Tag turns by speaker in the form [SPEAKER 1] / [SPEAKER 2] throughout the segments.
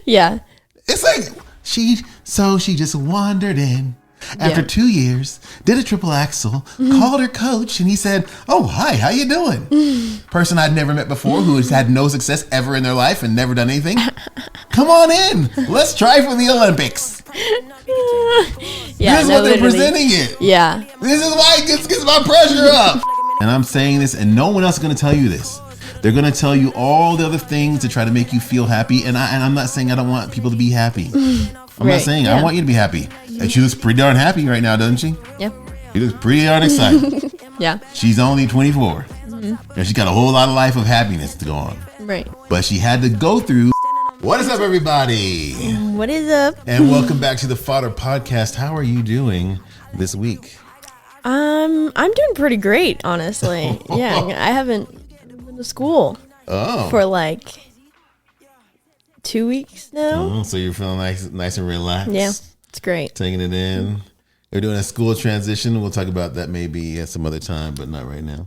[SPEAKER 1] Yeah.
[SPEAKER 2] It's like she just wandered in after 2 years, did a triple axel, called her coach, and he said, "Oh, hi, how you doing?" Person I'd never met before who has had no success ever in their life and never done anything. Come on in. Let's try for the Olympics.
[SPEAKER 1] Yeah,
[SPEAKER 2] This is what they're presenting it.
[SPEAKER 1] Yeah.
[SPEAKER 2] This is why it gets my pressure up. And I'm saying this, and no one else is going to tell you this. They're going to tell you all the other things to try to make you feel happy. And I'm not saying I don't want people to be happy. I'm not saying I want you to be happy. And she looks pretty darn happy right now, doesn't she?
[SPEAKER 1] Yep.
[SPEAKER 2] She looks pretty darn excited.
[SPEAKER 1] Yeah.
[SPEAKER 2] She's only 24. And she's got a whole lot of life of happiness to go on.
[SPEAKER 1] Right.
[SPEAKER 2] But she had to go through. What is up, everybody?
[SPEAKER 1] What is up?
[SPEAKER 2] And welcome back to the Fodder Podcast. How are you doing this week?
[SPEAKER 1] I'm doing pretty great, honestly. Yeah, I haven't been to school for like 2 weeks now.
[SPEAKER 2] So you're feeling nice and relaxed.
[SPEAKER 1] Yeah, it's great.
[SPEAKER 2] Taking it in. We're doing a school transition. We'll talk about that maybe at some other time, but not right now.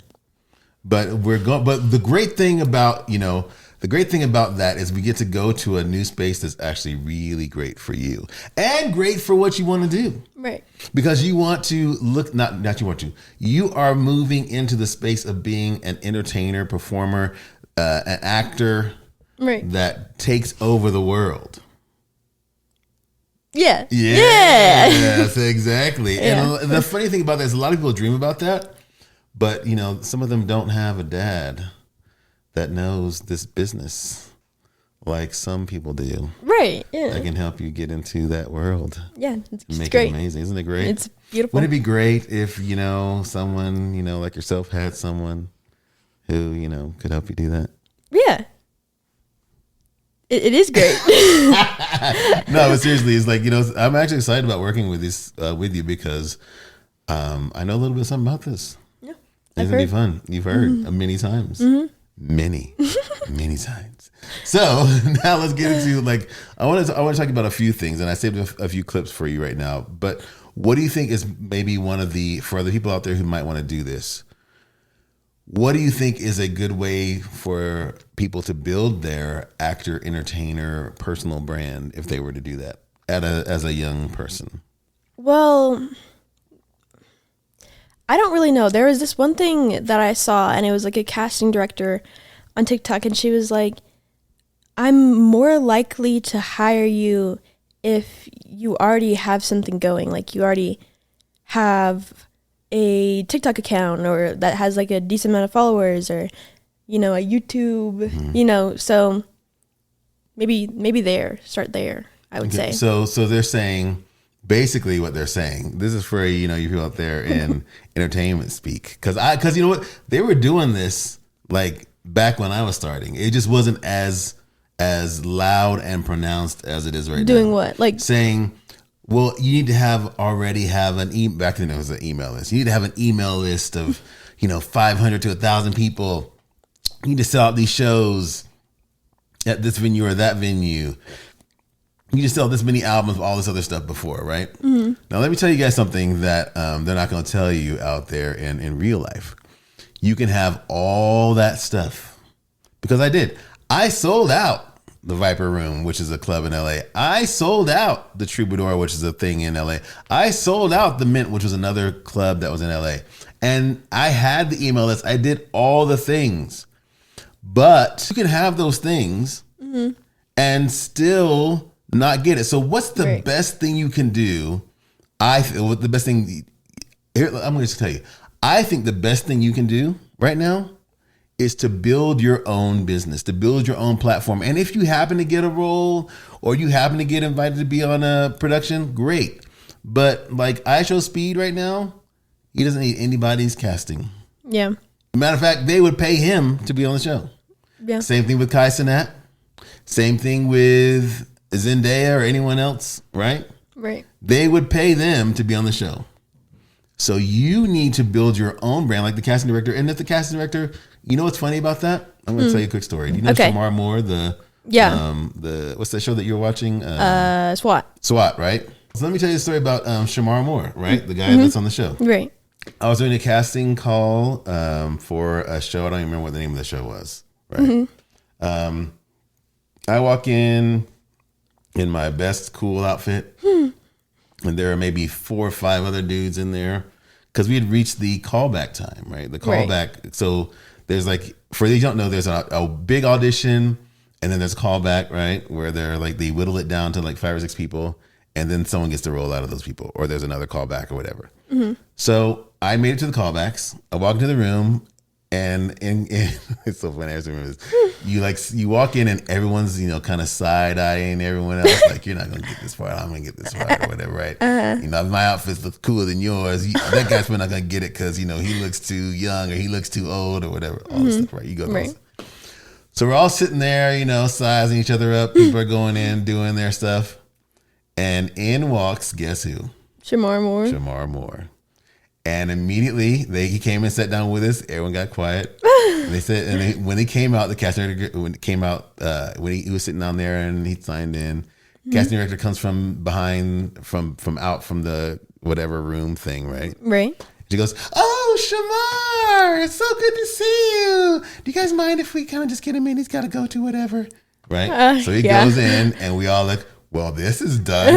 [SPEAKER 2] But we're going. But the great thing about that is we get to go to a new space that's actually really great for you and great for what you want to do.
[SPEAKER 1] Right.
[SPEAKER 2] Because you want to look, not you want to, you are moving into the space of being an entertainer, performer, an actor that takes over the world.
[SPEAKER 1] Yeah.
[SPEAKER 2] Yes, exactly. Yeah. And the funny thing about that is a lot of people dream about that, but some of them don't have a dad that knows this business like some people do.
[SPEAKER 1] Right. Yeah.
[SPEAKER 2] That can help you get into that world.
[SPEAKER 1] Yeah. It's
[SPEAKER 2] make
[SPEAKER 1] great.
[SPEAKER 2] it amazing. Isn't it great?
[SPEAKER 1] It's beautiful.
[SPEAKER 2] Wouldn't it be great if, someone, like yourself had someone who, could help you do that?
[SPEAKER 1] Yeah. It is great.
[SPEAKER 2] No, but seriously, it's like, I'm actually excited about working with you because I know a little bit something about this.
[SPEAKER 1] Yeah.
[SPEAKER 2] It's going to be fun. You've heard many times. Many times. So now let's get into I want to talk about a few things, and I saved a few clips for you right now. But what do you think is maybe for the people out there who might want to do this? What do you think is a good way for people to build their actor, entertainer, personal brand if they were to do that as a young person?
[SPEAKER 1] Well, I don't really know. There was this one thing that I saw, and it was like a casting director on TikTok, and she was like, I'm more likely to hire you if you already have something going. Like you already have a TikTok account or that has like a decent amount of followers or, a YouTube, so maybe start there, I would say.
[SPEAKER 2] So they're saying, basically what they're saying, this is for, you people out there in entertainment speak. Cause you know what? They were doing this like back when I was starting. It just wasn't as loud and pronounced as it is right now.
[SPEAKER 1] Doing what? Like
[SPEAKER 2] saying, well, you need to already have back then it was an email list. You need to have an email list of, 500 to 1,000 people. You need to sell out these shows at this venue or that venue. You just sell this many albums, all this other stuff before, right? Mm-hmm. Now, let me tell you guys something that they're not going to tell you out there in real life. You can have all that stuff. Because I did. I sold out the Viper Room, which is a club in LA. I sold out the Troubadour, which is a thing in LA. I sold out the Mint, which was another club that was in LA. And I had the email list. I did all the things. But you can have those things and still not get it. So what's the best thing you can do? I feel the best thing here, I'm going to tell you. I think the best thing you can do right now is to build your own business, to build your own platform. And if you happen to get a role or you happen to get invited to be on a production, great. But like IShowSpeed right now, he doesn't need anybody's casting.
[SPEAKER 1] Yeah.
[SPEAKER 2] Matter of fact, they would pay him to be on the show.
[SPEAKER 1] Yeah.
[SPEAKER 2] Same thing with Kai Cenat. Same thing with Zendaya or anyone else, right?
[SPEAKER 1] Right.
[SPEAKER 2] They would pay them to be on the show. So you need to build your own brand like the casting director. And if the casting director, you know what's funny about that? I'm going to tell you a quick story. Do you know Shamar Moore, the what's that show that you're watching?
[SPEAKER 1] SWAT.
[SPEAKER 2] SWAT, right? So let me tell you a story about Shamar Moore, right? The guy that's on the show.
[SPEAKER 1] Right.
[SPEAKER 2] I was doing a casting call for a show. I don't even remember what the name of the show was, right? I walk in. in my best cool outfit. And there are maybe 4 or 5 other dudes in there because we had reached the callback time, right? The callback. Right. So there's like, for those who don't know, there's a big audition and then there's a callback, right? Where they're like, they whittle it down to like 5 or 6 people and then someone gets to roll out of those people or there's another callback or whatever. So I made it to the callbacks. I walked into the room. And it's so funny. I just remember this. You walk in and everyone's, kind of side eyeing everyone else. Like, you're not going to get this far. I'm going to get this far or whatever, right? My outfits look cooler than yours. That guy's probably not going to get it because, he looks too young or he looks too old or whatever. All this stuff, right? You go. Right. So we're all sitting there, sizing each other up. People are going in, doing their stuff. And in walks, guess who?
[SPEAKER 1] Shamar
[SPEAKER 2] Moore. And immediately he came and sat down with us. Everyone got quiet. And they said, when he came out, the casting director, when he was sitting down there and he signed in, casting director comes from behind, from the whatever room thing, right?
[SPEAKER 1] Right.
[SPEAKER 2] She goes, "Oh, Shamar, it's so good to see you. Do you guys mind if we kind of just get him in? He's got to go to whatever." Right? So he goes in and we all like, well, this is done.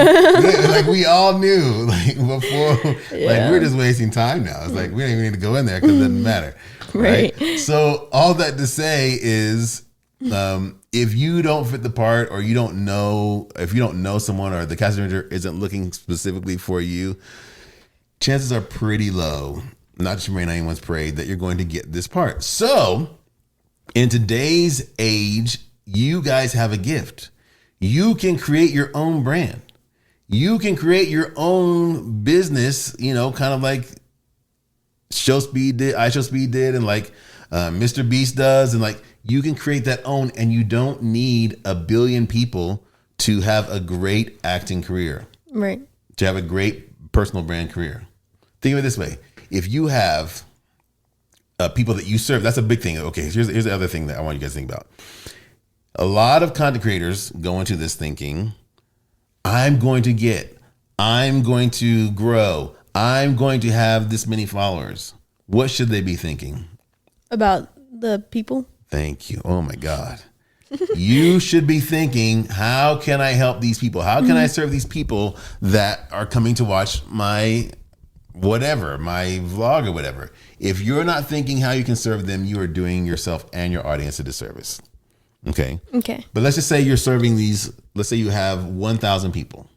[SPEAKER 2] Like we all knew, like before, like we're just wasting time now. It's like we don't even need to go in there because it doesn't matter, right? So all that to say is, if you don't fit the part, or if you don't know someone, or the casting director isn't looking specifically for you, chances are pretty low, not to rain on anyone's parade, that you're going to get this part. So, in today's age, you guys have a gift. You can create your own brand. You can create your own business, kind of like ShowSpeed did, iShowSpeed did, and like Mr. Beast does. And like, you can create that own, and you don't need 1 billion people to have a great acting career.
[SPEAKER 1] Right.
[SPEAKER 2] To have a great personal brand career. Think of it this way. If you have people that you serve, that's a big thing. Okay, here's the other thing that I want you guys to think about. A lot of content creators go into this thinking, I'm going to grow, I'm going to have this many followers. What should they be thinking?
[SPEAKER 1] About the people?
[SPEAKER 2] Thank you. Oh my God. You should be thinking, how can I help these people? How can I serve these people that are coming to watch my vlog or whatever? If you're not thinking how you can serve them, you are doing yourself and your audience a disservice. Okay. But let's just say you're serving let's say you have 1,000 people.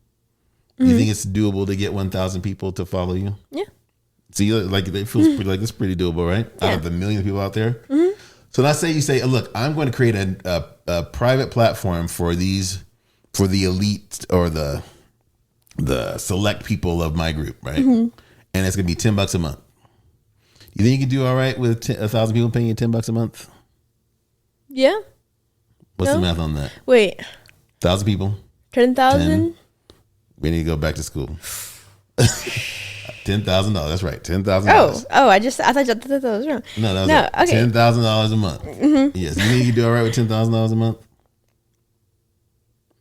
[SPEAKER 2] You think it's doable to get 1,000 people to follow you?
[SPEAKER 1] Yeah.
[SPEAKER 2] See, like it feels it's pretty doable, right? Yeah. Out of the millions of people out there. So let's say you say, look, I'm going to create a private platform for the elite or the select people of my group, right? And it's going to be $10 a month. You think you can do all right with 1,000 people paying you $10 a month?
[SPEAKER 1] Yeah.
[SPEAKER 2] What's the math on that?
[SPEAKER 1] Wait.
[SPEAKER 2] 1,000 people.
[SPEAKER 1] 10,000.
[SPEAKER 2] We need to go back to school. $10,000. That's right. $10,000.
[SPEAKER 1] Oh! I thought that was wrong.
[SPEAKER 2] No, that was okay. $10,000 a month. Yes. You think you can do all right with $10,000 a month?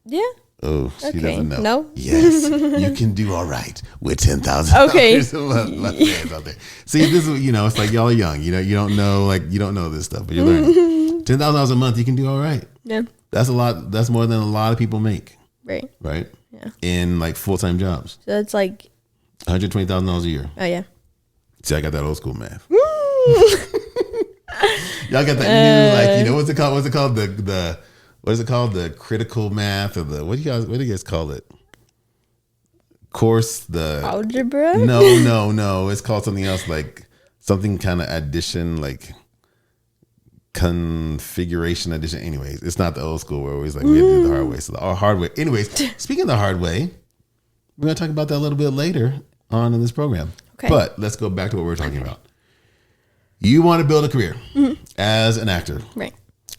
[SPEAKER 1] Yeah.
[SPEAKER 2] Oh, she doesn't know.
[SPEAKER 1] No.
[SPEAKER 2] Yes, you can do all right with $10,000
[SPEAKER 1] okay.
[SPEAKER 2] a month. See, this is it's like y'all are young. You don't know this stuff, but you're learning. $10,000 a month, you can do all right.
[SPEAKER 1] Yeah.
[SPEAKER 2] That's a lot. That's more than a lot of people make.
[SPEAKER 1] Right.
[SPEAKER 2] Right.
[SPEAKER 1] Yeah.
[SPEAKER 2] In like full-time jobs.
[SPEAKER 1] So it's like
[SPEAKER 2] $120,000 a year.
[SPEAKER 1] Oh yeah.
[SPEAKER 2] See, I got that old school math. Y'all got that new what's it called? What's it called? What is it called? The critical math or what do you guys call it? Course
[SPEAKER 1] algebra?
[SPEAKER 2] No. It's called something else, like something kind of addition, like configuration addition. Anyways, it's not the old school where we had to do the hard way. So the hard way. Anyways, speaking of the hard way, we're gonna talk about that a little bit later on in this program.
[SPEAKER 1] Okay.
[SPEAKER 2] But let's go back to what we were talking about. You want to build a career as an actor.
[SPEAKER 1] Right.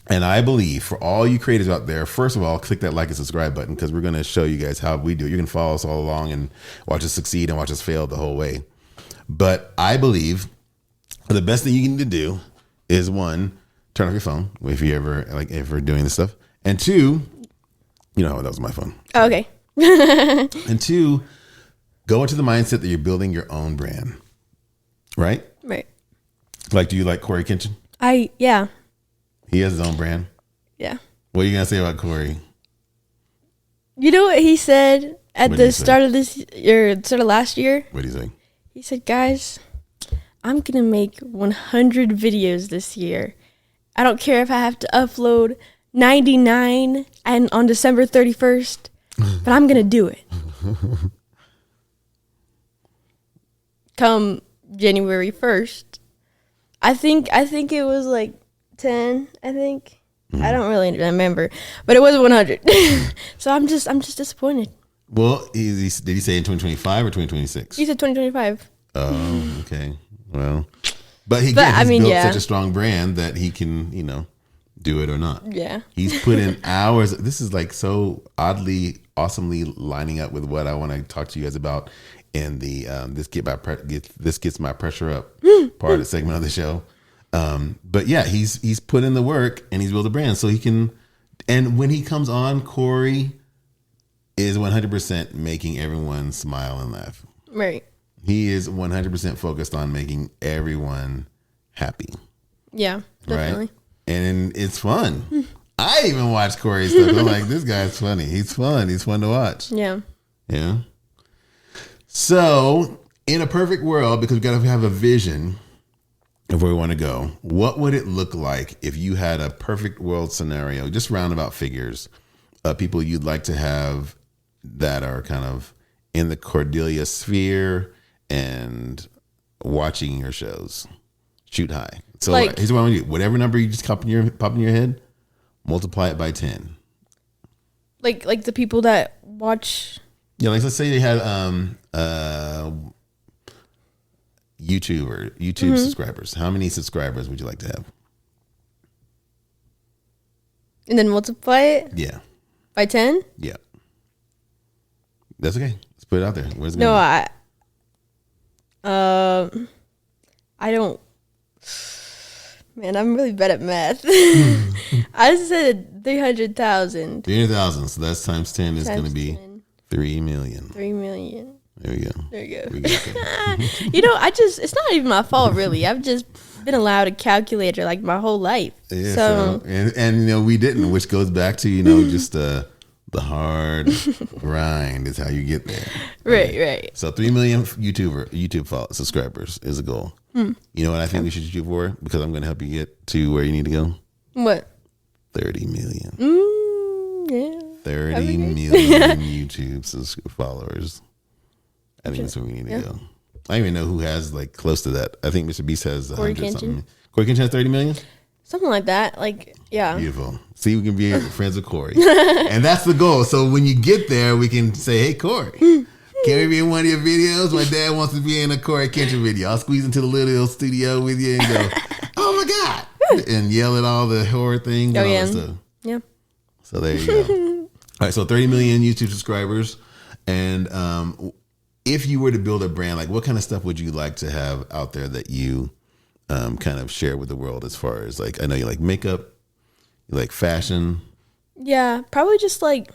[SPEAKER 2] And I believe for all you creators out there, first of all, click that like and subscribe button because we're going to show you guys how we do it. You can follow us all along and watch us succeed and watch us fail the whole way. But I believe the best thing you need to do is, one, turn off your phone if you're doing this stuff. And two, that was my phone.
[SPEAKER 1] Oh, okay.
[SPEAKER 2] And two, go into the mindset that you're building your own brand. Right?
[SPEAKER 1] Right.
[SPEAKER 2] Like, do you like Corey Kenshin?
[SPEAKER 1] Yeah.
[SPEAKER 2] He has his own brand.
[SPEAKER 1] Yeah.
[SPEAKER 2] What are you going to say about Corey?
[SPEAKER 1] You know what he said at
[SPEAKER 2] What did
[SPEAKER 1] the
[SPEAKER 2] he say?
[SPEAKER 1] start of this year, start of last year?
[SPEAKER 2] What do you think?
[SPEAKER 1] He said, guys, I'm going to make 100 videos this year. I don't care if I have to upload 99 and on December 31st, but I'm going to do it. Come January 1st. I think it was like 10, I think. I don't really remember, but it was 100. So I'm just disappointed.
[SPEAKER 2] Well, did he say in 2025 or 2026?
[SPEAKER 1] He said 2025.
[SPEAKER 2] Oh, okay. Well, but he's
[SPEAKER 1] I mean,
[SPEAKER 2] built
[SPEAKER 1] yeah.
[SPEAKER 2] such a strong brand that he can, do it or not.
[SPEAKER 1] Yeah.
[SPEAKER 2] He's put in hours. This is like so oddly, awesomely lining up with what I want to talk to you guys about in the this gets my pressure up part of the segment of the show. But yeah, he's put in the work and he's built a brand so he can. And when he comes on, Corey is 100% making everyone smile and laugh.
[SPEAKER 1] Right.
[SPEAKER 2] He is 100% focused on making everyone happy.
[SPEAKER 1] Yeah, definitely.
[SPEAKER 2] Right? And it's fun. I even watch Corey's stuff. I'm like, this guy's funny. He's fun. He's fun to watch.
[SPEAKER 1] Yeah.
[SPEAKER 2] Yeah. So, in a perfect world, because we've got to have a vision of where we want to go, what would it look like if you had a perfect world scenario, just roundabout figures, of people you'd like to have that are kind of in the Cordelia sphere and watching your shows? Shoot high. So
[SPEAKER 1] Like-
[SPEAKER 2] here's what I'm gonna do. Whatever number you just pop in your head, multiply it by 10.
[SPEAKER 1] Like the people that watch.
[SPEAKER 2] Yeah, like let's say they had YouTube subscribers. How many subscribers would you like to have?
[SPEAKER 1] And then multiply it
[SPEAKER 2] Yeah.
[SPEAKER 1] by 10?
[SPEAKER 2] Yeah. That's okay. Let's put it out there. Where's it
[SPEAKER 1] No,
[SPEAKER 2] gonna
[SPEAKER 1] I don't. Man, I'm really bad at math. I said 300,000.
[SPEAKER 2] be? 300,000. So that's times 10 is
[SPEAKER 1] Times
[SPEAKER 2] going to be
[SPEAKER 1] 10.
[SPEAKER 2] 3 million.
[SPEAKER 1] 3 million.
[SPEAKER 2] There we go.
[SPEAKER 1] There you
[SPEAKER 2] We
[SPEAKER 1] go.
[SPEAKER 2] got that.
[SPEAKER 1] It's not even my fault, really. I've just been allowed a calculator like my whole life.
[SPEAKER 2] Yeah,
[SPEAKER 1] So,
[SPEAKER 2] and we didn't, which goes back to just the hard grind is how you get there.
[SPEAKER 1] right.
[SPEAKER 2] So 3 million YouTube subscribers is a goal. You know what I think we should shoot for? Because I'm going to help you get to where you need to go.
[SPEAKER 1] What?
[SPEAKER 2] 30 million.
[SPEAKER 1] Yeah.
[SPEAKER 2] 30 million YouTube followers. I think that's where we need to
[SPEAKER 1] Yeah.
[SPEAKER 2] go. I don't even know who has like close to that. I think Mr. Beast has
[SPEAKER 1] Corey
[SPEAKER 2] 100
[SPEAKER 1] Kenshin?
[SPEAKER 2] something. Corey Kenshin has 30 million?
[SPEAKER 1] Something like that. Like, yeah.
[SPEAKER 2] Beautiful. See, we can be friends with Corey. And that's the goal. So when you get there, we can say, hey, Corey, can we be in one of your videos? My dad wants to be in a Corey Kenshin video. I'll squeeze into the little studio with you and go, oh my God. And yell at all the horror things and all that stuff.
[SPEAKER 1] Yeah.
[SPEAKER 2] So there you go. All right, so 30 million YouTube subscribers. And if you were to build a brand, like what kind of stuff would you like to have out there that you kind of share with the world as far as like, I know you like makeup, you like fashion.
[SPEAKER 1] Yeah. Probably just like,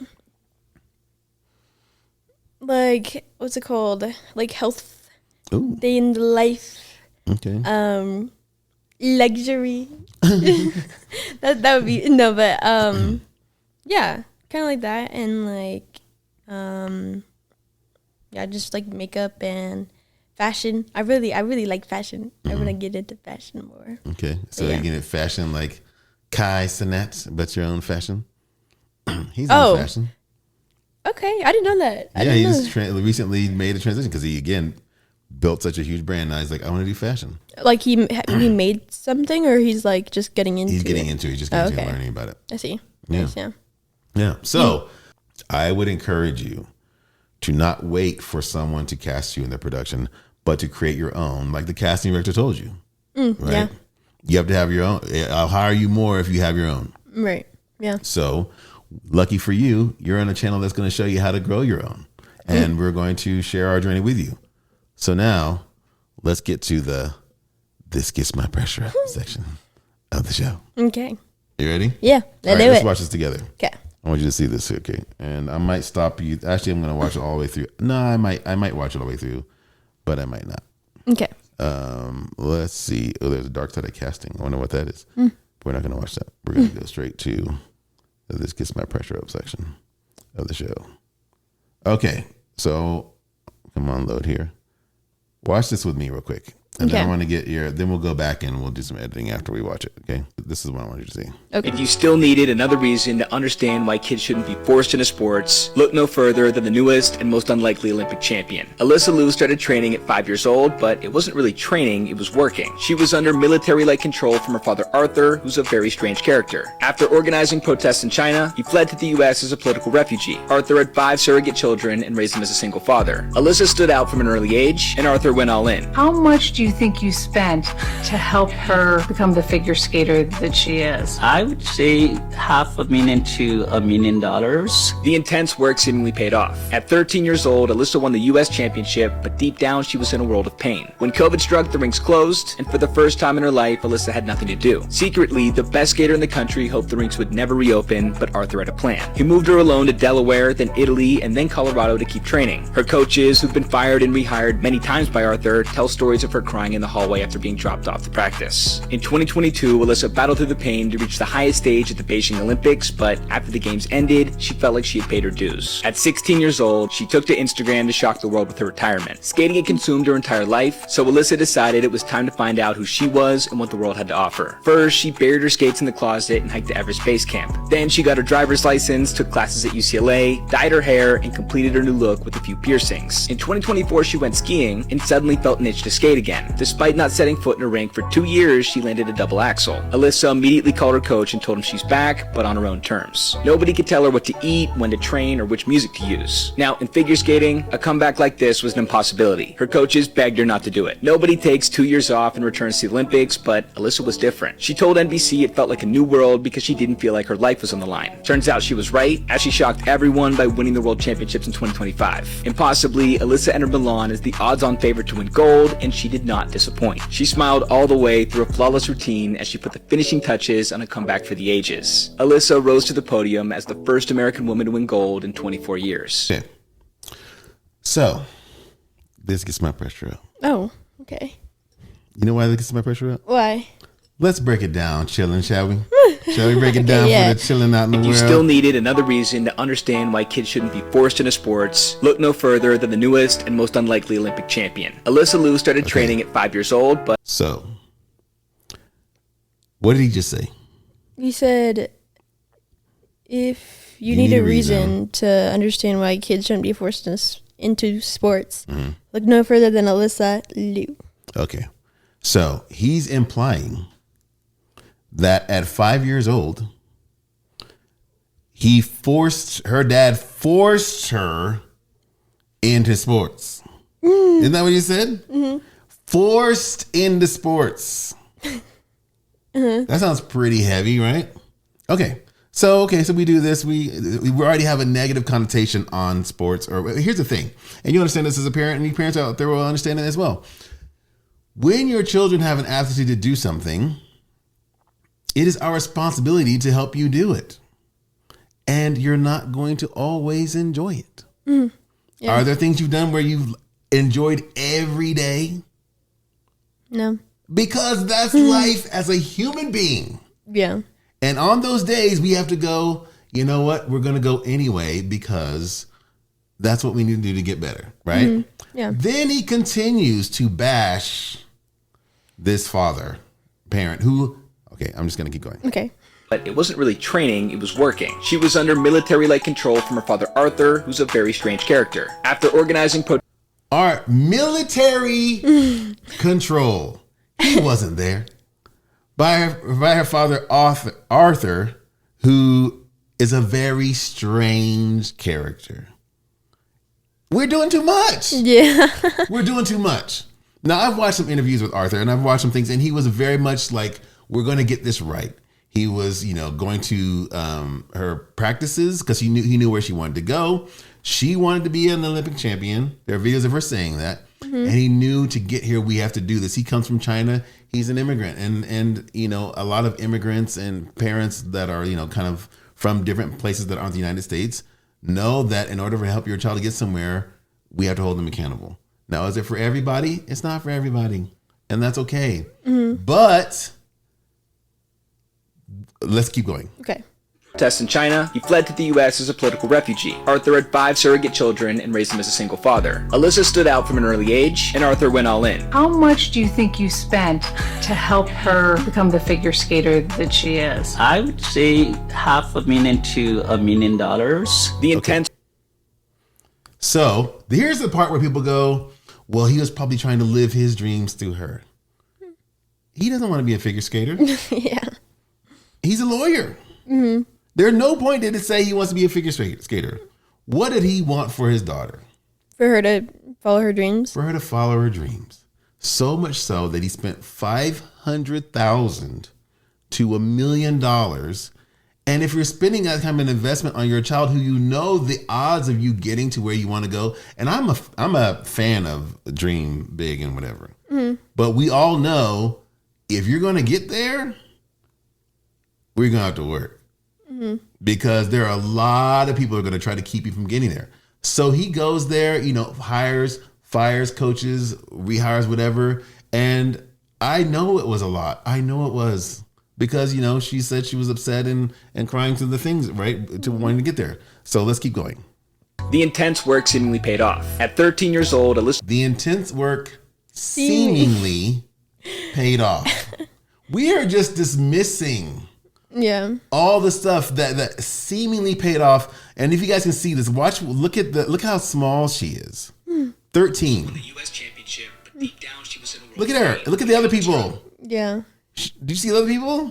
[SPEAKER 1] what's it called? Like health,
[SPEAKER 2] Ooh,
[SPEAKER 1] day in the life,
[SPEAKER 2] okay.
[SPEAKER 1] luxury. that would be, no, but, yeah, kind of like that. And like, yeah, just like makeup and fashion. I really like fashion. I want to get into fashion more.
[SPEAKER 2] Okay, so
[SPEAKER 1] Yeah.
[SPEAKER 2] you're getting fashion like Kai Cenat, but your own fashion. He's
[SPEAKER 1] Oh.
[SPEAKER 2] in fashion.
[SPEAKER 1] Okay, I didn't know that. I
[SPEAKER 2] Yeah,
[SPEAKER 1] didn't
[SPEAKER 2] he
[SPEAKER 1] know.
[SPEAKER 2] just recently made a transition because he again built such a huge brand. Now he's like, I want to do fashion.
[SPEAKER 1] Like he made something, or he's like just getting into.
[SPEAKER 2] He's getting
[SPEAKER 1] it?
[SPEAKER 2] into it. He's just getting into
[SPEAKER 1] Okay.
[SPEAKER 2] learning about it.
[SPEAKER 1] I see.
[SPEAKER 2] Yeah.
[SPEAKER 1] Nice, yeah.
[SPEAKER 2] Yeah. So I would encourage you to not wait for someone to cast you in their production, but to create your own, like the casting director told you. Right?
[SPEAKER 1] Yeah.
[SPEAKER 2] You have to have your own. I'll hire you more if you have your own.
[SPEAKER 1] Right. Yeah.
[SPEAKER 2] So lucky for you, you're on a channel that's going to show you how to grow your own. And we're going to share our journey with you. So now let's get to the This Gets My Pressure Up section of the show.
[SPEAKER 1] Okay.
[SPEAKER 2] You ready?
[SPEAKER 1] Yeah.
[SPEAKER 2] All
[SPEAKER 1] Let's
[SPEAKER 2] right,
[SPEAKER 1] do
[SPEAKER 2] let's
[SPEAKER 1] it.
[SPEAKER 2] watch this together.
[SPEAKER 1] Okay.
[SPEAKER 2] I want you to see this, okay? And I might stop you. Actually, I'm going to watch it all the way through. No, I might watch it all the way through, but I might not.
[SPEAKER 1] Okay.
[SPEAKER 2] Let's see. Oh, there's a dark side of casting. I wonder what that is. We're not going to watch that. We're going to go straight to the This Gets My Pressure Up section of the show. Okay, so come on, load here. Watch this with me real quick. And then I want to get then we'll go back and we'll do some editing after we watch it, okay? This is what I want you to see.
[SPEAKER 3] Okay. If you still needed another reason to understand why kids shouldn't be forced into sports, look no further than the newest and most unlikely Olympic champion. Alyssa Liu started training at 5 years old, but it wasn't really training, it was working. She was under military-like control from her father Arthur, who's a very strange character. After organizing protests in China, he fled to the US as a political refugee. Arthur had 5 surrogate children and raised them as a single father. Alyssa stood out from an early age, and Arthur went all in.
[SPEAKER 4] How much do you think you spent to help her become the figure skater that she is?
[SPEAKER 5] I would say $500,000 to $1 million.
[SPEAKER 3] The intense work seemingly paid off. At 13 years old, Alyssa won the US championship, but deep down she was in a world of pain. When COVID struck, the rinks closed, and for the first time in her life, Alyssa had nothing to do. Secretly, the best skater in the country hoped the rinks would never reopen, but Arthur had a plan. He moved her alone to Delaware, then Italy, and then Colorado to keep training. Her coaches, who've been fired and rehired many times by Arthur, tell stories of her crying in the hallway after being dropped off to practice. In 2022, Alyssa battled through the pain to reach the highest stage at the Beijing Olympics, but after the games ended, she felt like she had paid her dues. At 16 years old, she took to Instagram to shock the world with her retirement. Skating had consumed her entire life, so Alyssa decided it was time to find out who she was and what the world had to offer. First, she buried her skates in the closet and hiked to Everest Base Camp. Then she got her driver's license, took classes at UCLA, dyed her hair, and completed her new look with a few piercings. In 2024, she went skiing and suddenly felt an itch to skate again. Despite not setting foot in a rink for 2 years, she landed a double axel. Alyssa immediately called her coach and told him she's back, but on her own terms. Nobody could tell her what to eat, when to train, or which music to use. Now, in figure skating, a comeback like this was an impossibility. Her coaches begged her not to do it. Nobody takes 2 years off and returns to the Olympics, but Alyssa was different. She told NBC it felt like a new world because she didn't feel like her life was on the line. Turns out she was right, as she shocked everyone by winning the World Championships in 2025. Impossibly, Alyssa entered Milan as the odds-on favorite to win gold, and she did not disappoint. She smiled all the way through a flawless routine as she put the finishing touches on a comeback for the ages. Alyssa rose to the podium as the first American woman to win gold in 24 years.
[SPEAKER 2] Okay. So, this gets my pressure up.
[SPEAKER 1] Oh, okay.
[SPEAKER 2] You know why this gets my pressure up?
[SPEAKER 1] Why?
[SPEAKER 2] Let's break it down, chilling, shall we? Shall we break it down
[SPEAKER 1] Yeah.
[SPEAKER 2] for the chilling out in the
[SPEAKER 3] If
[SPEAKER 2] world?
[SPEAKER 3] you still needed another reason to understand why kids shouldn't be forced into sports, look no further than the newest and most unlikely Olympic champion. Alyssa Liu started training at 5 years old, but
[SPEAKER 2] So, what did he just say?
[SPEAKER 1] He said, if you need a reason to understand why kids shouldn't be forced into sports, look no further than Alyssa Liu.
[SPEAKER 2] Okay. So, he's implying that at 5 years old, her dad forced her into sports. Isn't that what you said? Mm-hmm. Forced into sports. That sounds pretty heavy, right? Okay. So we do this. We already have a negative connotation on sports. Or here's the thing, and you understand this as a parent, and you parents out there will understand it as well. When your children have an aptitude to do something, it is our responsibility to help you do it. And you're not going to always enjoy it. Yeah. Are there things you've done where you've enjoyed every day?
[SPEAKER 1] No.
[SPEAKER 2] Because that's life as a human being.
[SPEAKER 1] Yeah.
[SPEAKER 2] And on those days, we have to go, you know what? We're going to go anyway because that's what we need to do to get better, right?
[SPEAKER 1] Mm-hmm. Yeah.
[SPEAKER 2] Then he continues to bash this parent who, okay, I'm just going to keep going.
[SPEAKER 1] Okay.
[SPEAKER 3] But it wasn't really training, it was working. She was under military-like control from her father Arthur, who's a very strange character. After organizing
[SPEAKER 2] our military control. He wasn't there. By her father Arthur, who is a very strange character. We're doing too much.
[SPEAKER 1] Yeah.
[SPEAKER 2] We're doing too much. Now, I've watched some interviews with Arthur, and I've watched some things, and he was very much like, we're going to get this right. He was, going to her practices because he knew where she wanted to go. She wanted to be an Olympic champion. There are videos of her saying that. Mm-hmm. And he knew to get here, we have to do this. He comes from China. He's an immigrant. And a lot of immigrants and parents that are, kind of from different places that aren't the United States know that in order to help your child to get somewhere, we have to hold them accountable. Now, is it for everybody? It's not for everybody. And that's okay. Mm-hmm. But let's keep going.
[SPEAKER 1] Okay.
[SPEAKER 3] protests in China, he fled to the US as a political refugee. Arthur had 5 surrogate children and raised them as a single father. Alyssa stood out from an early age, and Arthur went all in.
[SPEAKER 4] How much do you think you spent to help her become the figure skater that she is?
[SPEAKER 5] I would say $500,000 to $1 million.
[SPEAKER 3] The intense
[SPEAKER 2] So here's the part where people go, well, he was probably trying to live his dreams through her. He doesn't want to be a figure skater.
[SPEAKER 1] Yeah.
[SPEAKER 2] He's a lawyer. There's no point did it say he wants to be a figure skater. What did he want for his daughter?
[SPEAKER 1] For her to follow her dreams.
[SPEAKER 2] For her to follow her dreams. So much so that he spent $500,000 to $1 million. And if you're spending that kind of an investment on your child who you know the odds of you getting to where you want to go, and I'm a fan of dream big and whatever. But we all know if you're going to get there, we're going to have to work. Because there are a lot of people who are going to try to keep you from getting there. So he goes there, hires, fires coaches, rehires, whatever. And I know it was a lot. I know it was. Because, she said she was upset and crying through the things, right, to wanting to get there. So let's keep going.
[SPEAKER 3] The intense work seemingly paid off. At 13 years old, Alyssa...
[SPEAKER 2] The intense work seemingly paid off. We are just dismissing all the stuff that seemingly paid off. And if you guys can see this, look how small she is. 13.
[SPEAKER 3] The US championship, but deep down she was in a world
[SPEAKER 2] Look at her. Look at the other people.
[SPEAKER 1] Yeah.
[SPEAKER 2] Do you see the other people?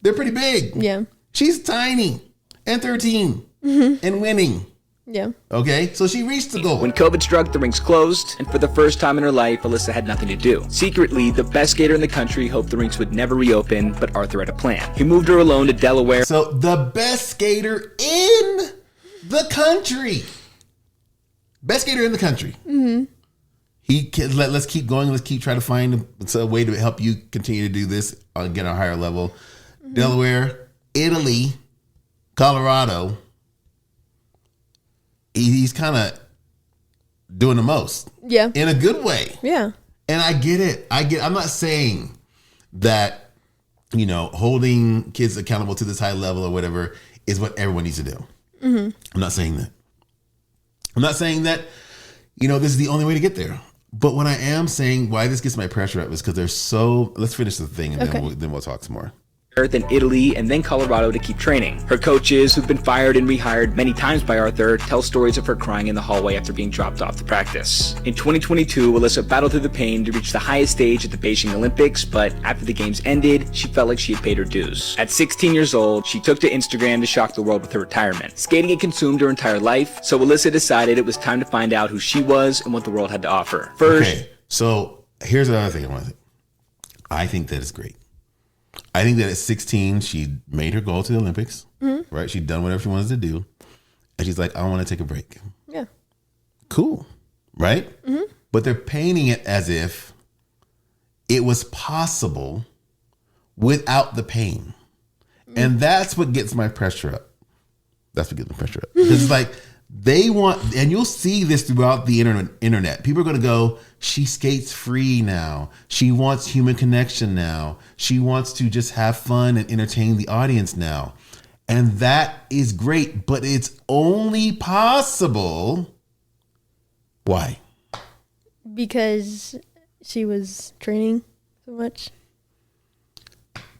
[SPEAKER 2] They're pretty big.
[SPEAKER 1] Yeah.
[SPEAKER 2] She's tiny and 13 and winning.
[SPEAKER 1] Yeah.
[SPEAKER 2] Okay, so she reached the goal.
[SPEAKER 3] When COVID struck, the rinks closed, and for the first time in her life, Alyssa had nothing to do. Secretly, the best skater in the country hoped the rinks would never reopen, but Arthur had a plan. He moved her alone to Delaware.
[SPEAKER 2] So the best skater in the country. Best skater in the country. Let's keep going. Let's keep trying to find a way to help you continue to do this and get a higher level. Delaware, Italy, Colorado. He's kind of doing the most.
[SPEAKER 1] Yeah.
[SPEAKER 2] In a good way.
[SPEAKER 1] Yeah.
[SPEAKER 2] And I get it. I'm not saying that, holding kids accountable to this high level or whatever is what everyone needs to do. I'm not saying that. I'm not saying that, this is the only way to get there. But what I am saying, why this gets my pressure up is because let's finish the thing and then we'll talk some more.
[SPEAKER 3] Then Italy, and then Colorado to keep training. Her coaches, who've been fired and rehired many times by Arthur, tell stories of her crying in the hallway after being dropped off to practice. In 2022, Alyssa battled through the pain to reach the highest stage at the Beijing Olympics, but after the games ended, she felt like she had paid her dues. At 16 years old, she took to Instagram to shock the world with her retirement. Skating had consumed her entire life, so Alyssa decided it was time to find out who she was and what the world had to offer. First,
[SPEAKER 2] Okay, so here's another thing I want to say. I think that is great. I think that at 16, she made her goal to the Olympics, right? She'd done whatever she wanted to do. And she's like, I want to take a break.
[SPEAKER 1] Yeah.
[SPEAKER 2] Cool, right? But they're painting it as if it was possible without the pain. And that's what gets my pressure up. That's what gets my pressure up. Because it's like, they want, and you'll see this throughout the internet. People are going to go, she skates free now. She wants human connection now. She wants to just have fun and entertain the audience now. And that is great, but it's only possible. Why?
[SPEAKER 1] Because she was training so much.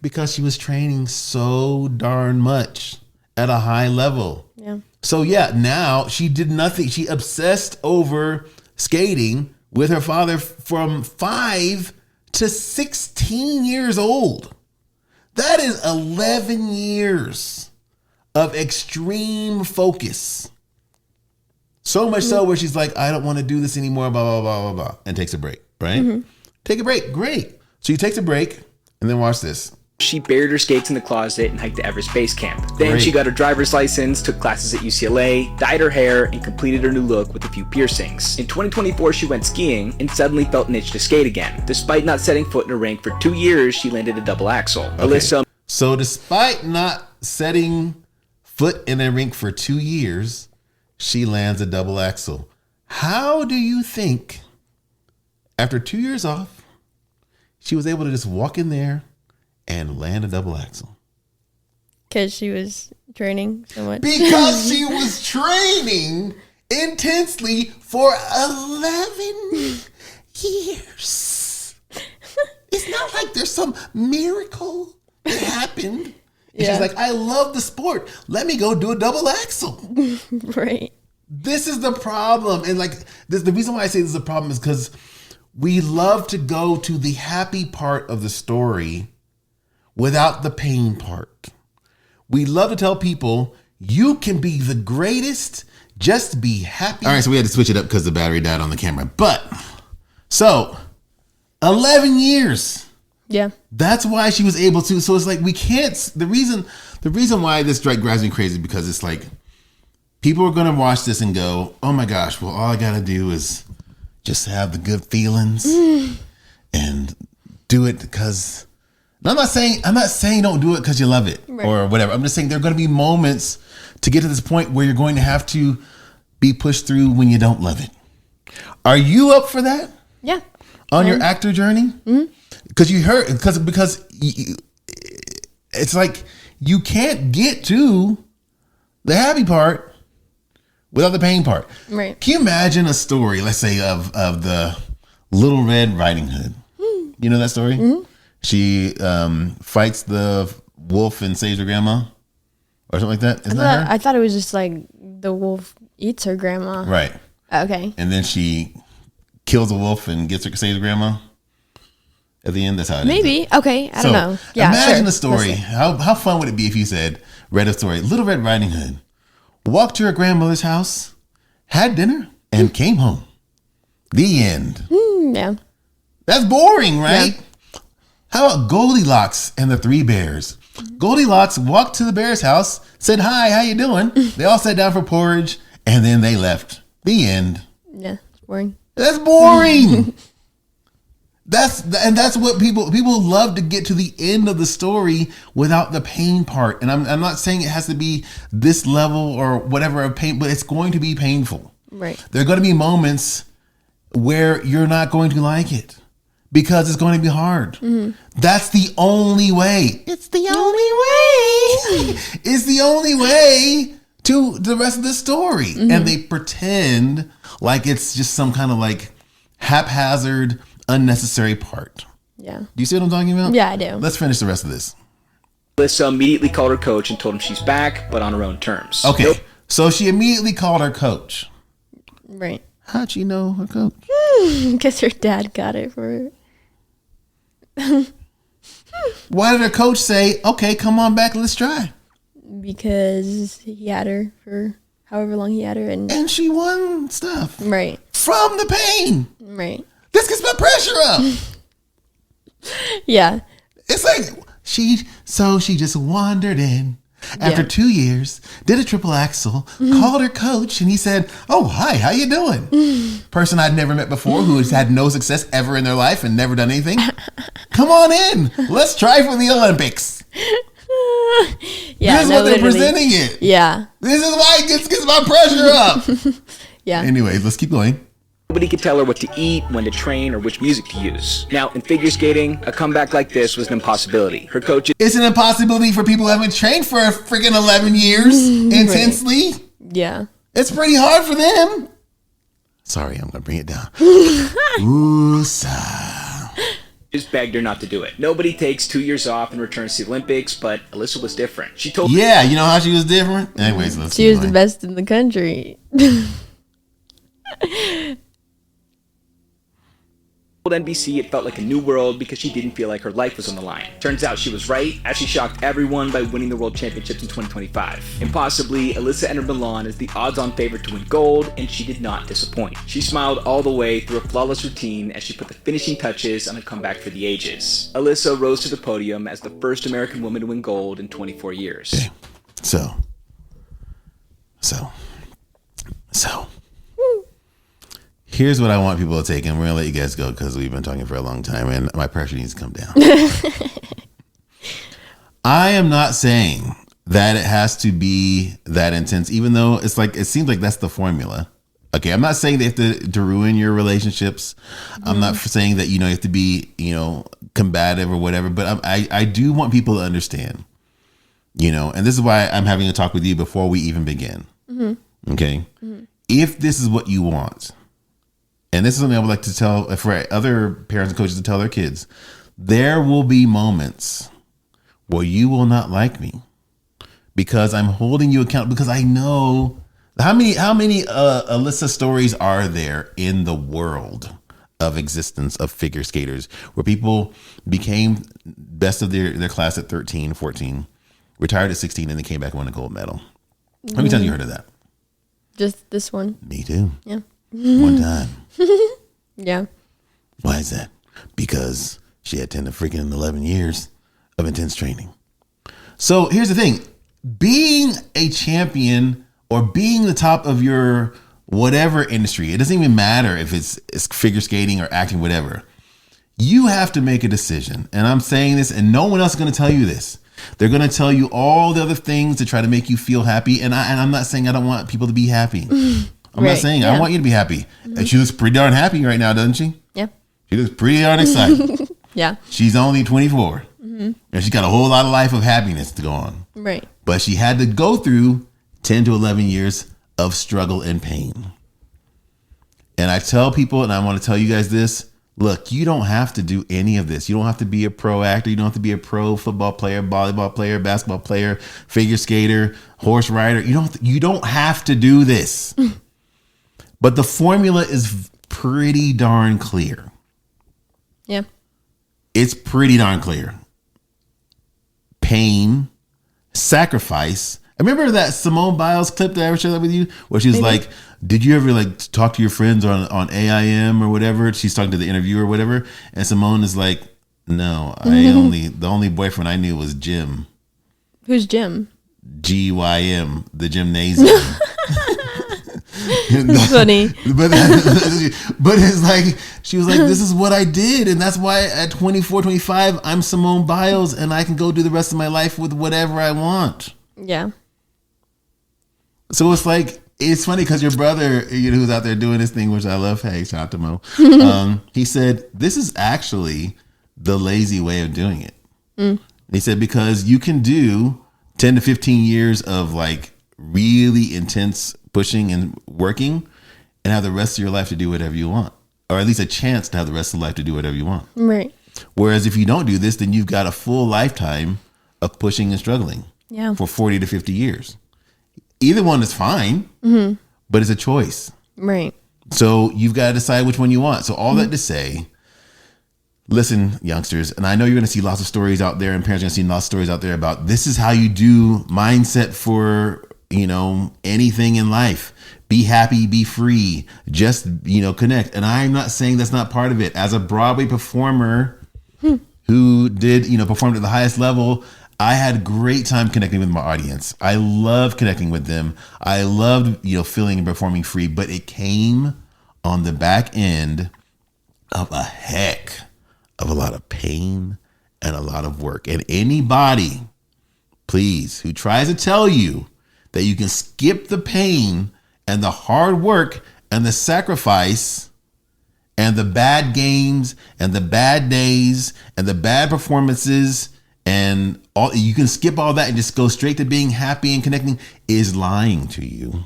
[SPEAKER 2] Because she was training so darn much at a high level.
[SPEAKER 1] Yeah.
[SPEAKER 2] So yeah, now she did nothing. She obsessed over skating with her father from 5 to 16 years old. That is 11 years of extreme focus. So much so where she's like, I don't want to do this anymore, blah, blah, blah, blah, blah, and takes a break, right? Take a break, great. So she takes a break, and then watch this.
[SPEAKER 3] she buried her skates in the closet and hiked to Everest Base Camp. Then
[SPEAKER 2] Great.
[SPEAKER 3] she got her driver's license, took classes at UCLA, dyed her hair, and completed her new look with a few piercings. In 2024, she went skiing and suddenly felt an itch to skate again. Despite not setting foot in a rink for 2 years, she landed a double axel.
[SPEAKER 2] Okay.
[SPEAKER 3] Alyssa...
[SPEAKER 2] So despite not setting foot in a rink for 2 years, she lands a double axel. How do you think, after 2 years off, she was able to just walk in there and land a double axel?
[SPEAKER 1] Because she was training so much?
[SPEAKER 2] Because she was training intensely for 11 years. It's not like there's some miracle that happened. And
[SPEAKER 1] Yeah.
[SPEAKER 2] she's like, I love the sport. Let me go do a double axel.
[SPEAKER 1] Right.
[SPEAKER 2] This is the problem. And like the reason why I say this is a problem is because we love to go to the happy part of the story without the pain part. We love to tell people you can be the greatest, just be happy. All right, so we had to switch it up because the battery died on the camera. But so 11 years.
[SPEAKER 1] Yeah.
[SPEAKER 2] That's why she was able to. So it's like we can't. The reason why this strike drives me crazy because it's like people are gonna watch this and go, "Oh my gosh! Well, all I gotta do is just have the good feelings and do it because." I'm not saying don't do it because you love it or whatever. I'm just saying there are gonna be moments to get to this point where you're going to have to be pushed through when you don't love it. Are you up for that?
[SPEAKER 1] Yeah.
[SPEAKER 2] On your actor journey? Because you heard because it's like you can't get to the happy part without the pain part.
[SPEAKER 1] Right.
[SPEAKER 2] Can you imagine a story, let's say, of the Little Red Riding Hood? You know that story? Mm-hmm. She fights the wolf and saves her grandma, or something like that. Isn't that her?
[SPEAKER 1] I thought it was just like the wolf eats her grandma.
[SPEAKER 2] Right.
[SPEAKER 1] Okay.
[SPEAKER 2] And then she kills a wolf and saves her grandma. At the end, that's how it
[SPEAKER 1] Maybe.
[SPEAKER 2] ends.
[SPEAKER 1] Okay. I don't know. Yeah.
[SPEAKER 2] Imagine
[SPEAKER 1] sure.
[SPEAKER 2] a story. How fun would it be if you read a story? Little Red Riding Hood walked to her grandmother's house, had dinner, and came home. The end.
[SPEAKER 1] Yeah.
[SPEAKER 2] That's boring, right?
[SPEAKER 1] Yeah.
[SPEAKER 2] How about Goldilocks and the Three Bears? Goldilocks walked to the bear's house, said, "Hi, how you doing?" They all sat down for porridge, and then they left. The end.
[SPEAKER 1] Yeah. It's boring.
[SPEAKER 2] That's boring. That's what people love to get to the end of the story without the pain part. And I'm not saying it has to be this level or whatever of pain, but it's going to be painful.
[SPEAKER 1] Right.
[SPEAKER 2] There are going to be moments where you're not going to like it because it's going to be hard. Mm-hmm. That's the only way. It's the only way. It's the only way to the rest of the story. Mm-hmm. And they pretend like it's just some kind of like haphazard, unnecessary part.
[SPEAKER 1] Yeah.
[SPEAKER 2] Do you see what I'm talking about?
[SPEAKER 1] Yeah, I do.
[SPEAKER 2] Let's finish the rest of this.
[SPEAKER 3] Alyssa immediately called her coach and told him she's back, but on her own terms.
[SPEAKER 2] Okay. So she immediately called her coach.
[SPEAKER 1] Right.
[SPEAKER 2] How'd she know her coach?
[SPEAKER 1] Because her dad got it for her.
[SPEAKER 2] Why did her coach say, "Okay, come on back, let's try"?
[SPEAKER 1] Because he had her for however long he had her. And
[SPEAKER 2] she won stuff.
[SPEAKER 1] Right.
[SPEAKER 2] From the pain.
[SPEAKER 1] Right.
[SPEAKER 2] This gets my pressure up.
[SPEAKER 1] Yeah.
[SPEAKER 2] It's like she just wandered in after 2 years, did a triple axel, called her coach, and he said, "Oh, hi, how you doing?" Person I'd never met before who has had no success ever in their life and never done anything. Come on in. Let's try for the Olympics.
[SPEAKER 1] Yeah.
[SPEAKER 2] This is what they're presenting it.
[SPEAKER 1] Yeah.
[SPEAKER 2] This is why it gets my pressure up.
[SPEAKER 1] Yeah.
[SPEAKER 2] Anyways, let's keep going.
[SPEAKER 3] Nobody could tell her what to eat, when to train, or which music to use. Now, in figure skating, a comeback like this was an impossibility. Her coach...
[SPEAKER 2] It's an impossibility for people who haven't trained for a freaking 11 years intensely.
[SPEAKER 1] Yeah.
[SPEAKER 2] It's pretty hard for them. Sorry, I'm going to bring it down. Ooh-sa.
[SPEAKER 3] just begged her not to do it. Nobody takes 2 years off and returns to the Olympics, but Alyssa was different. She told
[SPEAKER 2] Yeah, you know how she was different? Anyways, let's
[SPEAKER 1] She
[SPEAKER 2] keep
[SPEAKER 1] was
[SPEAKER 2] going.
[SPEAKER 1] the best in the country.
[SPEAKER 3] NBC it felt like a new world because she didn't feel like her life was on the line. Turns out she was right, as she shocked everyone by winning the World Championships in 2025. Impossibly, Alyssa entered Milan as the odds-on favorite to win gold, and she did not disappoint. She smiled all the way through a flawless routine as she put the finishing touches on a comeback for the ages. Alyssa rose to the podium as the first American woman to win gold in 24 years.
[SPEAKER 2] Okay. So. Here's what I want people to take, and we're going to let you guys go because we've been talking for a long time, and my pressure needs to come down. I am not saying that it has to be that intense, even though it seems like that's the formula. Okay, I'm not saying they have to ruin your relationships. Mm-hmm. I'm not saying that, you have to be, combative or whatever, but I do want people to understand You know, and this is why I'm having a talk with you before we even begin. Okay. If this is what you want, and this is something I would like to tell for other parents and coaches to tell their kids, there will be moments where you will not like me because I'm holding you accountable, because I know how many Alyssa stories are there in the world of existence of figure skaters where people became best of their class at 13, 14, retired at 16, and then came back and won a gold medal. How many times you heard of that?
[SPEAKER 1] Just this one.
[SPEAKER 2] Me too.
[SPEAKER 1] Yeah.
[SPEAKER 2] One time.
[SPEAKER 1] Yeah.
[SPEAKER 2] Why is that? Because she had 10 to freaking 11 years of intense training. So here's the thing. Being a champion or being the top of your whatever industry, it doesn't even matter if it's figure skating or acting, whatever. You have to make a decision. And I'm saying this, and no one else is going to tell you this. They're going to tell you all the other things to try to make you feel happy. And I'm not saying I don't want people to be happy. I'm not saying I want you to be happy. And she looks pretty darn happy right now, doesn't she?
[SPEAKER 1] Yeah.
[SPEAKER 2] She looks pretty darn excited.
[SPEAKER 1] Yeah.
[SPEAKER 2] She's only 24. And she's got a whole lot of life of happiness to go on.
[SPEAKER 1] Right.
[SPEAKER 2] But she had to go through 10 to 11 years of struggle and pain. And I tell people, and I want to tell you guys this, look, you don't have to do any of this. You don't have to be a pro actor. You don't have to be a pro football player, volleyball player, basketball player, figure skater, horse rider. You don't have to do this. But the formula is pretty darn clear.
[SPEAKER 1] Yeah.
[SPEAKER 2] It's pretty darn clear. Pain, sacrifice. I remember that Simone Biles clip that I ever shared that with you, where she was like, did you ever like talk to your friends on AIM or whatever? She's talking to the interviewer or whatever. And Simone is like, no, the only boyfriend I knew was Jim.
[SPEAKER 1] Who's Jim?
[SPEAKER 2] GYM, the gymnasium.
[SPEAKER 1] That's funny.
[SPEAKER 2] But it's like, she was like, this is what I did. And that's why at 24, 25, I'm Simone Biles and I can go do the rest of my life with whatever I want.
[SPEAKER 1] Yeah.
[SPEAKER 2] So it's like, it's funny because your brother, who's out there doing this thing, which I love, hey, shout out to Mo. He said, this is actually the lazy way of doing it. He said, because you can do 10 to 15 years of like really intense pushing and working and have the rest of your life to do whatever you want, or at least a chance to have the rest of life to do whatever you want.
[SPEAKER 1] Right.
[SPEAKER 2] Whereas if you don't do this, then you've got a full lifetime of pushing and struggling for 40 to 50 years. Either one is fine, but it's a choice.
[SPEAKER 1] Right.
[SPEAKER 2] So you've got to decide which one you want. So all that to say, listen, youngsters, and I know you're going to see lots of stories out there, and parents are going to see lots of stories out there about this is how you do mindset for, anything in life. Be happy, be free, just, connect. And I'm not saying that's not part of it. As a Broadway performer who did, performed at the highest level, I had a great time connecting with my audience. I loved connecting with them. I loved, feeling and performing free, but it came on the back end of a heck of a lot of pain and a lot of work. And anybody, please, who tries to tell you that you can skip the pain and the hard work and the sacrifice and the bad games and the bad days and the bad performances and all, you can skip all that and just go straight to being happy and connecting, is lying to you.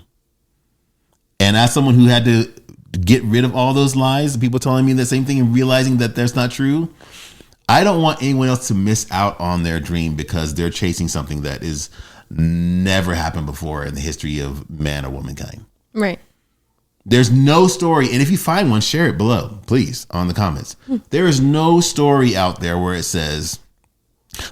[SPEAKER 2] And as someone who had to get rid of all those lies, people telling me the same thing and realizing that that's not true, I don't want anyone else to miss out on their dream because they're chasing something that is never happened before in the history of man or womankind.
[SPEAKER 1] Right.
[SPEAKER 2] There's no story, and if you find one, share it below, please, on the comments. There is no story out there where it says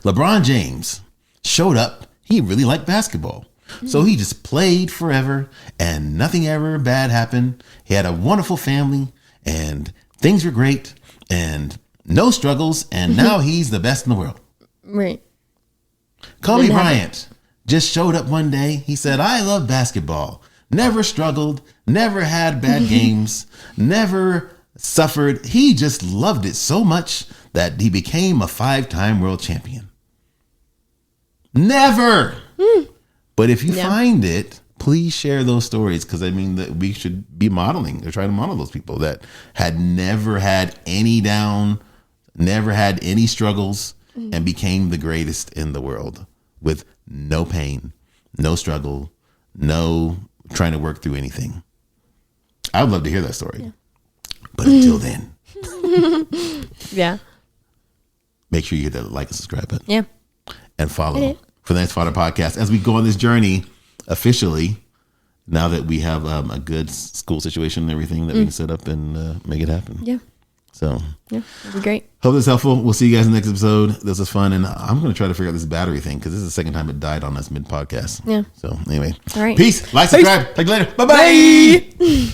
[SPEAKER 2] LeBron James showed up, he really liked basketball. So he just played forever and nothing ever bad happened. He had a wonderful family and things were great and no struggles. And now he's the best in the world.
[SPEAKER 1] Right.
[SPEAKER 2] Kobe Bryant just showed up one day. He said, I love basketball. Never struggled, never had bad games, never suffered. He just loved it so much that he became a 5-time world champion. Never. But if you find it, please share those stories, because I mean that we should be modeling. They're trying to model those people that had never had any down, never had any struggles, and became the greatest in the world with no pain, no struggle, no trying to work through anything. I would love to hear that story. Yeah. But until then,
[SPEAKER 1] Yeah.
[SPEAKER 2] make sure you hit that like and subscribe button.
[SPEAKER 1] Yeah.
[SPEAKER 2] And follow for the Next Fodder Podcast as we go on this journey officially. Now that we have a good school situation and everything that we can set up and make it happen.
[SPEAKER 1] Yeah.
[SPEAKER 2] So
[SPEAKER 1] Yeah. That'd be great.
[SPEAKER 2] hope this is helpful. We'll see you guys in the next episode. This was fun. And I'm going to try to figure out this battery thing because this is the second time it died on us mid-podcast.
[SPEAKER 1] Yeah.
[SPEAKER 2] So anyway.
[SPEAKER 1] All right.
[SPEAKER 2] Peace. Like, subscribe. Talk to you later. Bye-bye.